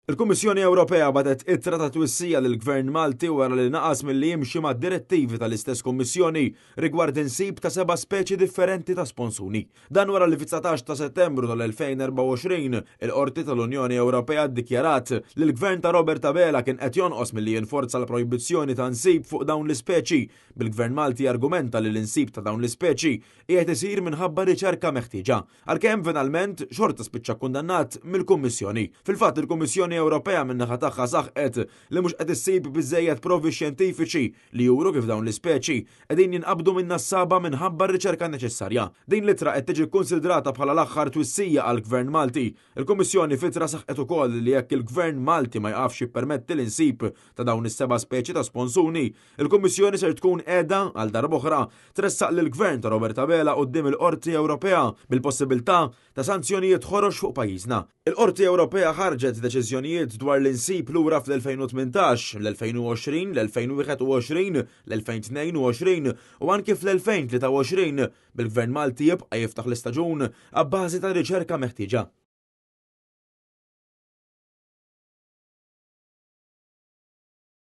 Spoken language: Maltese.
Il-Kummissjoni Ewropea badet ittra ta' twissija lill-Gvern Malti wara li naqas milli jimxi mad-direttivi tal-istess Kummissjoni rigward insib ta' 7 speċi differenti ta' sponsuni. Dan wara li fit-19 ta' Settembru tal-2024 il-Qorti tal-Unjoni Ewropea ddikjarat li l-Gvern ta' Robert Abela kien qed jonqos milli jinforza l-projbizzjoni ta' nsib fuq dawn l-ispeċi. Bil-Gvern Malti argumenta li l-insib ta' dawn l-ispeċi qiegħed isir minħabba riċerka meħtieġa, għalkemm finalment xorta spiċċa kundannat mill-Kummissjoni. Fil-fatt il-Kummissjoni Ewropea min-naħa tagħha saħqet li mhux qed issib biżejjed provi xjentifiċi li juru kif dawn l-ispeċi qegħdin jinqabdu min-nassaba minħabba r-riċerka neċessarja. Din l-ittra qed tiġi kkunsidrata bħala l-aħħar twissija għall-Gvern Malti. Il-Kummissjoni fitra saħqet ukoll li jekk il-Gvern Malti ma jqafx jippermetti l-insib ta' dawn is-7 speċi ta' sponsuni, il-Kummissjoni ser tkun qiegħda għal darb'oħra tressaq lill-Gvern ta' Robert Abela quddiem il-Qorti Ewropea bil-possibilità ta' sanzjonijiet ħorox fuq pajjiżna. Il-Qorti Ewropea ħarġet deċiżjonijiet dwar l-insib lura fl-2018, l-2020, l-2021, l-2022 u anki fl-2023 bil-Gvern Malti jibqa' jiftaħ l-istaġun għabbażi ta' riċerka meħtieġa.